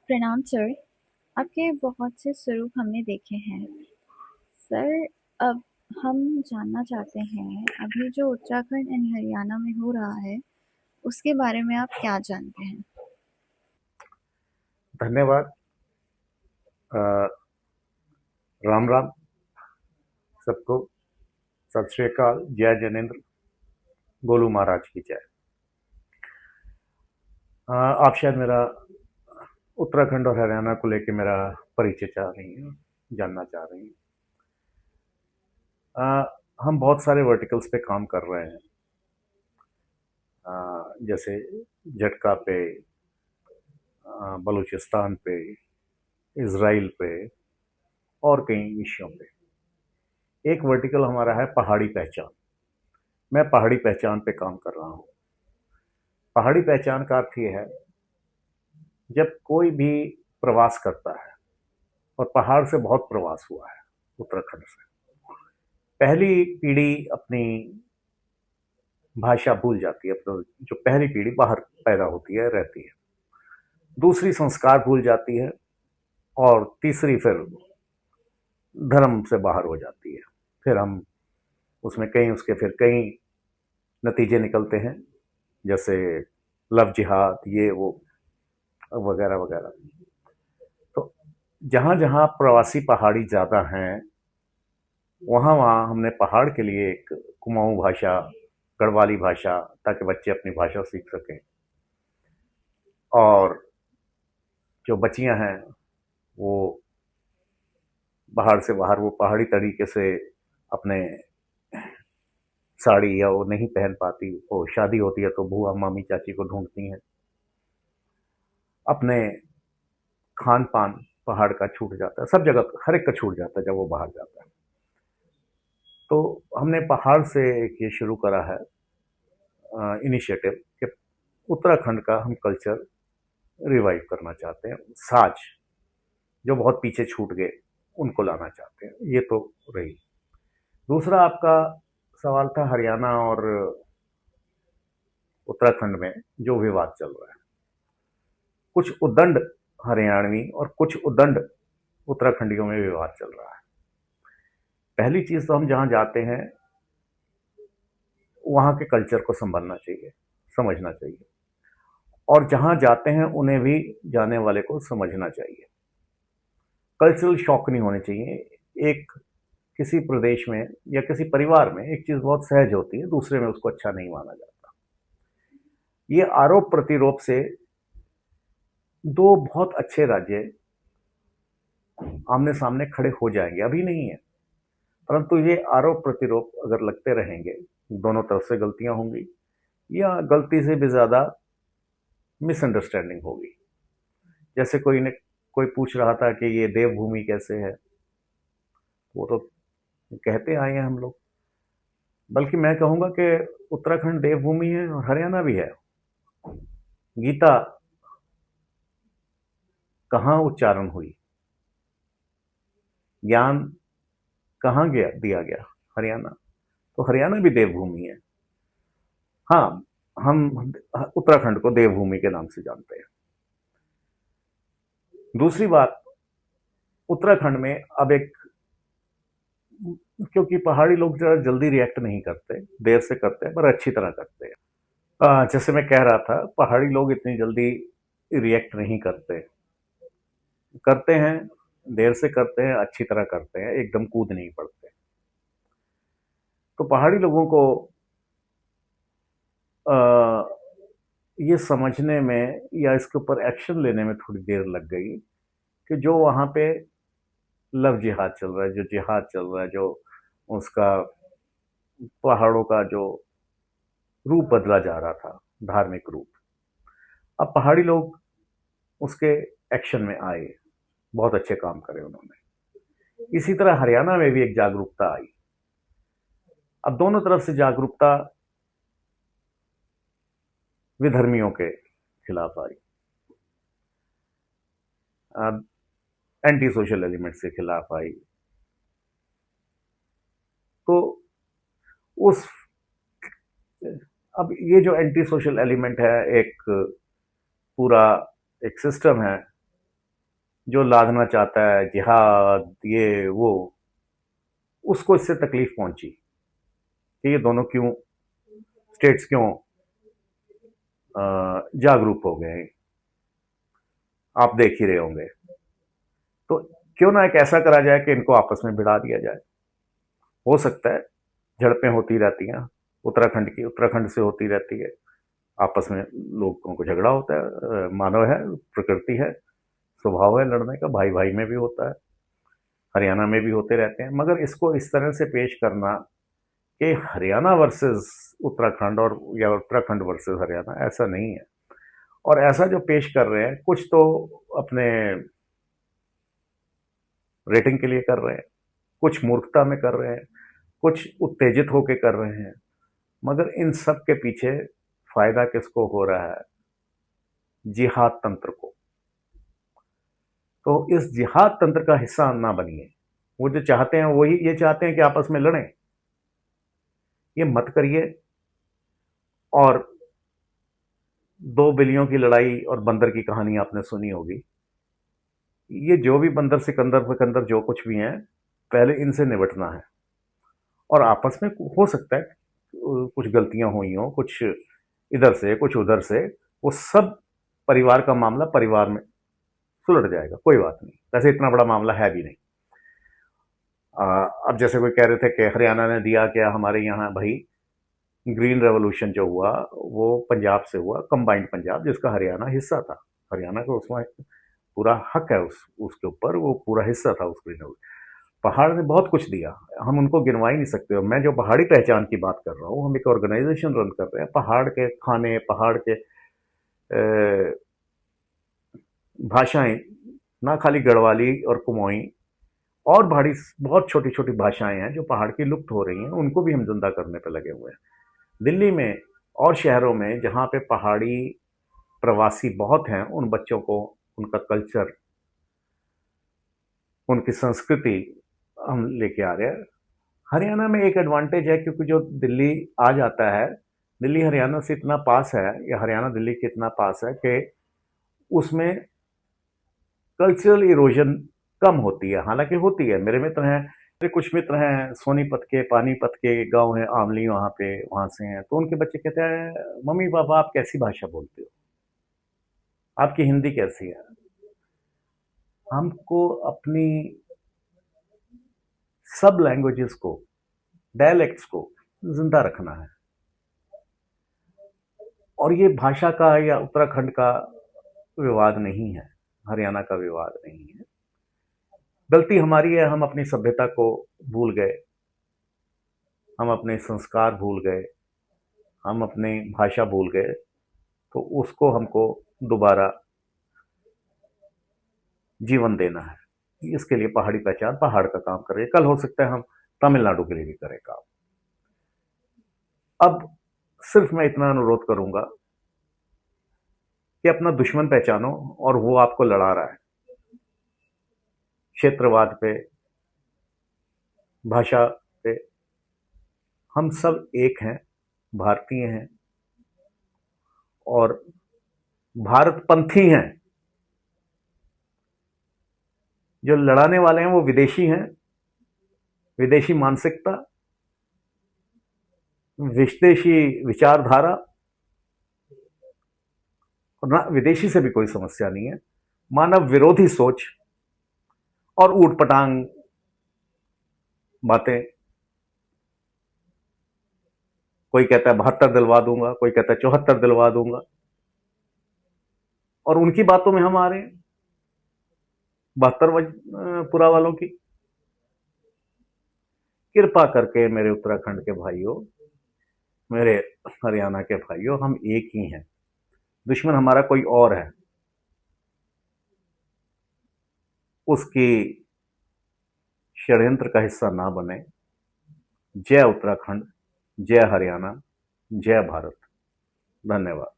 प्रणाम सर। आपके बहुत से स्वरूप हमने देखे हैं सर। अब हम जानना चाहते हैं अभी जो उत्तराखंड एंड हरियाणा में हो रहा है उसके बारे में आप क्या जानते हैं। धन्यवाद। अ, राम राम सबको। सत श्री अकाल। जय जैनेन्द्र। गोलू महाराज की जय। आप शायद मेरा उत्तराखंड और हरियाणा को लेकर मेरा परिचय चाह रही हैं, जानना चाह रही हैं। हम बहुत सारे वर्टिकल्स पे काम कर रहे हैं, जैसे झटका पे, बलूचिस्तान पे, इसराइल पे और कई विषयों पे। एक वर्टिकल हमारा है पहाड़ी पहचान। मैं पहाड़ी पहचान पे काम कर रहा हूँ। पहाड़ी पहचान का अर्थ ये है, जब कोई भी प्रवास करता है, और पहाड़ से बहुत प्रवास हुआ है उत्तराखंड से। पहली पीढ़ी अपनी भाषा भूल जाती है, अपनी जो पहली पीढ़ी बाहर पैदा होती है रहती है। दूसरी संस्कार भूल जाती है, और तीसरी फिर धर्म से बाहर हो जाती है। फिर हम उसमें कई उसके फिर कई नतीजे निकलते हैं, जैसे लव जिहाद, ये वो वगैरह वगैरह। तो जहां जहां प्रवासी पहाड़ी ज्यादा हैं, वहाँ वहाँ हमने पहाड़ के लिए एक कुमाऊँ भाषा, गढ़वाली भाषा, ताकि बच्चे अपनी भाषा सीख सकें। और जो बच्चियां हैं वो बाहर से बाहर वो पहाड़ी तरीके से अपने साड़ी या वो नहीं पहन पाती, वो शादी होती है तो बुआ मामी चाची को ढूंढती हैं। अपने खान पान पहाड़ का छूट जाता है, सब जगह हर एक का छूट जाता है जब वो बाहर जाता है। तो हमने पहाड़ से एक ये शुरू करा है इनिशिएटिव कि उत्तराखंड का हम कल्चर रिवाइव करना चाहते हैं। साज जो बहुत पीछे छूट गए उनको लाना चाहते हैं। ये तो रही। दूसरा आपका सवाल था हरियाणा और उत्तराखंड में जो विवाद चल रहा है। कुछ उद्दंड हरियाणवी और कुछ उद्दंड उत्तराखंडियों में विवाद चल रहा है। पहली चीज तो हम जहां जाते हैं वहां के कल्चर को संभालना चाहिए, समझना चाहिए। और जहां जाते हैं उन्हें भी जाने वाले को समझना चाहिए। कल्चरल शॉक नहीं होने चाहिए। एक किसी प्रदेश में या किसी परिवार में एक चीज बहुत सहज होती है, दूसरे में उसको अच्छा नहीं माना जाता। ये आरोप प्रतिरोप से दो बहुत अच्छे राज्य आमने सामने खड़े हो जाएंगे, अभी नहीं है, परंतु ये आरोप प्रतिरोप अगर लगते रहेंगे, दोनों तरफ से गलतियां होंगी, या गलती से भी ज्यादा मिसअंडरस्टैंडिंग होगी। जैसे कोई पूछ रहा था कि ये देवभूमि कैसे है, वो तो कहते आए हैं हम लोग। बल्कि मैं कहूंगा कि उत्तराखंड देवभूमि है और हरियाणा भी है। गीता कहाँ उच्चारण हुई, ज्ञान कहाँ गया दिया गया, हरियाणा। तो हरियाणा भी देवभूमि है। हाँ, हम उत्तराखंड को देवभूमि के नाम से जानते हैं। दूसरी बात, उत्तराखंड में अब एक, क्योंकि पहाड़ी लोग जरा जल्दी रिएक्ट नहीं करते, देर से करते हैं पर अच्छी तरह करते हैं। जैसे मैं कह रहा था, पहाड़ी लोग इतनी जल्दी रिएक्ट नहीं करते, करते हैं देर से करते हैं, अच्छी तरह करते हैं, एकदम कूद नहीं पड़ते। तो पहाड़ी लोगों को आ, ये समझने में या इसके ऊपर एक्शन लेने में थोड़ी देर लग गई कि जो वहां पे लव जिहाद चल रहा है, जो जिहाद चल रहा है, जो उसका पहाड़ों का जो रूप बदला जा रहा था, धार्मिक रूप, अब पहाड़ी लोग उसके एक्शन में आए। बहुत अच्छे काम करे उन्होंने। इसी तरह हरियाणा में भी एक जागरूकता आई। अब दोनों तरफ से जागरूकता विधर्मियों के खिलाफ आई, एंटी सोशल एलिमेंट्स के खिलाफ आई। तो उस अब ये जो एंटी सोशल एलिमेंट है, एक पूरा एक सिस्टम है जो लादना चाहता है जिहाद ये वो, उसको इससे तकलीफ पहुंची कि ये दोनों क्यों, स्टेट्स क्यों जागरूक हो गए, आप देख ही रहे होंगे। तो क्यों ना एक ऐसा करा जाए कि इनको आपस में भिड़ा दिया जाए। हो सकता है झड़पें होती रहती हैं, उत्तराखंड से होती रहती है, आपस में लोगों को झगड़ा होता है, मानव है, प्रकृति है, स्वभाव है लड़ने का, भाई भाई में भी होता है, हरियाणा में भी होते रहते हैं। मगर इसको इस तरह से पेश करना कि हरियाणा वर्सेस उत्तराखंड और या उत्तराखंड वर्सेस हरियाणा, ऐसा नहीं है। और ऐसा जो पेश कर रहे हैं, कुछ तो अपने रेटिंग के लिए कर रहे हैं, कुछ मूर्खता में कर रहे हैं, कुछ उत्तेजित होकर कर रहे हैं। मगर इन सब के पीछे फायदा किसको हो रहा है? जिहाद तंत्र को। तो इस जिहाद तंत्र का हिस्सा ना बनिए। वो जो चाहते हैं वही ये चाहते हैं कि आपस में लड़ें, ये मत करिए। और दो बिल्लियों की लड़ाई और बंदर की कहानी आपने सुनी होगी। ये जो भी बंदर सिकंदर फिकंदर जो कुछ भी हैं, पहले इनसे निपटना है। और आपस में हो सकता है कुछ गलतियां हुई हो, कुछ इधर से कुछ उधर से, वो सब परिवार का मामला परिवार में सुलझ जाएगा, कोई बात नहीं। वैसे इतना बड़ा मामला है भी नहीं। अब जैसे कोई कह रहे थे कि हरियाणा ने दिया क्या हमारे यहाँ, भाई ग्रीन रेवोल्यूशन जो हुआ वो पंजाब से हुआ, कंबाइंड पंजाब, जिसका हरियाणा हिस्सा था। हरियाणा का उसमें पूरा हक है, उसके ऊपर वो पूरा हिस्सा था उस ग्रीन रेवोल्यूशन। पहाड़ ने बहुत कुछ दिया, हम उनको गिनवा ही नहीं सकते। मैं जो पहाड़ी पहचान की बात कर रहा हूँ, हम एक ऑर्गेनाइजेशन रन कर रहे हैं। पहाड़ के खाने, पहाड़ के भाषाएं, ना खाली गढ़वाली और कुमाऊनी, और भाड़ी बहुत छोटी छोटी भाषाएं हैं जो पहाड़ की लुप्त हो रही हैं, उनको भी हम जिंदा करने पे लगे हुए हैं। दिल्ली में और शहरों में जहाँ पे पहाड़ी प्रवासी बहुत हैं, उन बच्चों को उनका कल्चर, उनकी संस्कृति हम लेके आ रहे हैं। हरियाणा में एक एडवांटेज है, क्योंकि जो दिल्ली आ जाता है, दिल्ली हरियाणा से इतना पास है, या हरियाणा दिल्ली के इतना पास है कि उसमें कल्चरल इरोजन कम होती है। हालांकि होती है, मेरे मित्र हैं, मेरे कुछ मित्र हैं सोनीपत के, पानीपत के गांव है आमली, वहां पे वहां से हैं। तो उनके बच्चे कहते हैं, मम्मी पापा आप कैसी भाषा बोलते हो, आपकी हिंदी कैसी है। हमको अपनी सब लैंग्वेजेस को, डायलेक्ट्स को जिंदा रखना है। और ये भाषा का या उत्तराखंड का विवाद नहीं है, हरियाणा का विवाद नहीं है। गलती हमारी है, हम अपनी सभ्यता को भूल गए, हम अपने संस्कार भूल गए, हम अपनी भाषा भूल गए। तो उसको हमको दोबारा जीवन देना है। इसके लिए पहाड़ी पहचान पहाड़ का काम कर रही है। कल हो सकता है हम तमिलनाडु के लिए भी करें काम। अब सिर्फ मैं इतना अनुरोध करूंगा कि अपना दुश्मन पहचानो, और वो आपको लड़ा रहा है क्षेत्रवाद पे, भाषा पे। हम सब एक हैं, भारतीय हैं, और भारतपंथी हैं। जो लड़ाने वाले हैं वो विदेशी हैं, विदेशी मानसिकता, विदेशी विचारधारा। और ना विदेशी से भी कोई समस्या नहीं है, मानव विरोधी सोच और ऊट पटांग बातें। कोई कहता है 72 दिलवा दूंगा, कोई कहता है 74 दिलवा दूंगा, और उनकी बातों में हम आ रहे हैं 72 पुरा वालों की। कृपा करके मेरे उत्तराखंड के भाइयों, मेरे हरियाणा के भाइयों, हम एक ही हैं। दुश्मन हमारा कोई और है, उसकी षड्यंत्र का हिस्सा ना बने। जय उत्तराखंड, जय हरियाणा, जय भारत। धन्यवाद।